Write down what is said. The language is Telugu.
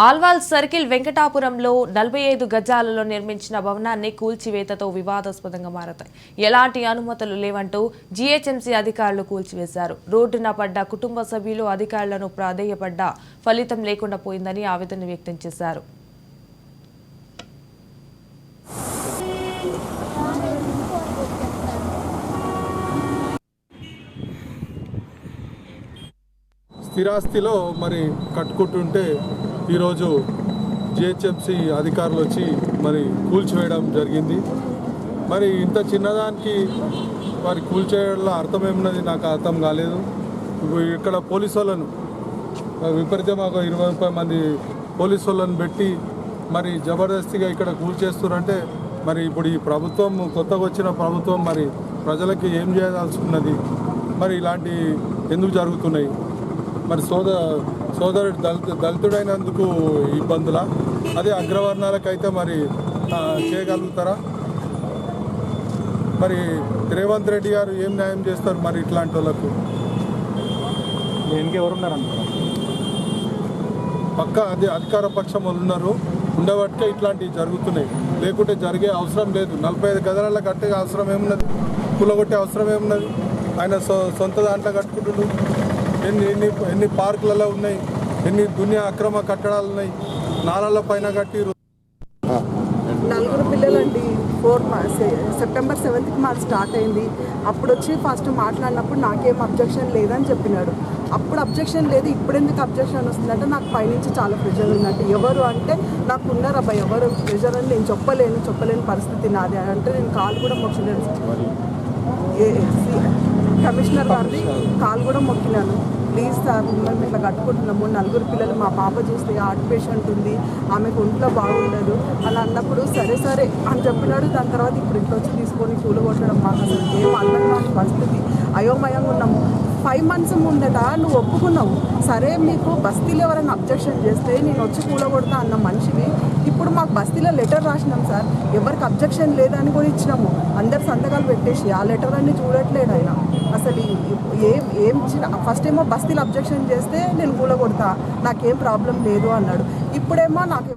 ఆల్వాల్ సర్కిల్ వెంకటాపురంలో 45 గజాలలో నిర్మించిన భవనాన్ని కూల్చివేతతో వివాదాస్పదంగా మారతాయి. ఎలాంటి అనుమతులు లేవంటూ జీహెచ్ఎంసీ అధికారులు కూల్చివేశారు. రోడ్డున పడ్డ కుటుంబ సభ్యులు అధికారులను ప్రాధేయపడ్డా ఫలితం లేకుండా పోయిందని ఆవేదన వ్యక్తం చేశారు. స్థిరాస్తిలో మరి కట్టుకుంటుంటే ఈరోజు జిహెచ్ఎంసీ అధికారులు వచ్చి మరి కూల్చివేయడం జరిగింది. మరి ఇంత చిన్నదానికి మరి కూల్చేయడంలో అర్థం ఏమున్నది నాకు అర్థం కాలేదు. ఇక్కడ పోలీసు వాళ్ళను విపరీతంగా 20-30 మంది పోలీసు వాళ్ళను పెట్టి మరి జబర్దస్తిగా ఇక్కడ కూల్చేస్తున్నారంటే మరి ఇప్పుడు ఈ ప్రభుత్వం కొత్తగా వచ్చిన ప్రభుత్వం మరి ప్రజలకి ఏం చేయాల్సి ఉన్నది, మరి ఇలాంటి ఎందుకు జరుగుతున్నాయి? మరి సోదరుడు దళితుడైనందుకు ఇబ్బందుల, అదే అగ్రవర్ణాలకైతే మరి చేయగలుగుతారా? మరి రేవంత్ రెడ్డి గారు ఏం న్యాయం చేస్తారు మరి ఇట్లాంటి వాళ్ళకు? దేనికి ఎవరున్నారంటారు? పక్క అదే అధికార పక్షం వాళ్ళు ఉన్నారు, ఉండబట్టే ఇట్లాంటివి జరుగుతున్నాయి. లేకుంటే జరిగే అవసరం లేదు. 45 గజాల కట్టే అవసరం ఏమున్నది? కూలగొట్టే అవసరం ఏమున్నది? ఆయన సొంత దాంట్లో కట్టుకుంటున్నాడు. ఎన్ని పార్కులలో ఉన్నాయి, ఎన్ని దునియా అక్రమ కట్టడాలు ఉన్నాయి, నాలాల పైన కట్టి. 4 పిల్లలండి. సెప్టెంబర్ 7th మాకు స్టార్ట్ అయింది. అప్పుడు వచ్చి ఫస్ట్ మాట్లాడినప్పుడు నాకేం అబ్జెక్షన్ లేదని చెప్పినాడు. అప్పుడు అబ్జెక్షన్ లేదు, ఇప్పుడు ఎందుకు అబ్జెక్షన్ వస్తుందంటే నాకు పైనుంచి చాలా ప్రెషర్ ఉందంటే. ఎవరు అంటే నాకు ఉన్నారు అబ్బాయి, ఎవరు ప్రెషర్ అని నేను చెప్పలేని పరిస్థితి నాది అంటే నేను కాలు కూడా మొక్కలేను. కమిషనర్ గారిని కాలు కూడా మొక్కినాను. ప్లీజ్ సార్, మేము ఇట్లా కట్టుకుంటున్నాము, 4 పిల్లలు, మా పాప చూస్తే హార్ట్ పేషెంట్ ఉంది, ఆమెకు ఒంట్లో బాగుండదు అని అన్నప్పుడు సరే అని చెప్పినాడు. దాని తర్వాత ఇప్పుడు ఇంట్లో వచ్చి తీసుకొని కూలగొట్టడం మాకు అసలు ఏం అర్థం కాని పరిస్థితి. అయోమయంగా ఉన్నాము. 5 months ముందట నువ్వు ఒప్పుకున్నావు, సరే మీకు బస్తీలో ఎవరైనా అబ్జెక్షన్ చేస్తే నేను వచ్చి కూలగొడతా అన్న మనిషివి. ఇప్పుడు మాకు బస్తీలో లెటర్ రాసినాం సార్, ఎవరికి అబ్జెక్షన్ లేదని కూడా ఇచ్చినాము. అందరు సంతకాలు పెట్టేసి ఆ లెటర్ అన్ని చూడట్లేడు ఆయన. అసలు ఏం ఫస్ట్ ఏమో బస్తీలో అబ్జెక్షన్ చేస్తే నేను కూలగొడతా, నాకేం ప్రాబ్లం లేదు అన్నాడు. ఇప్పుడేమో నాకు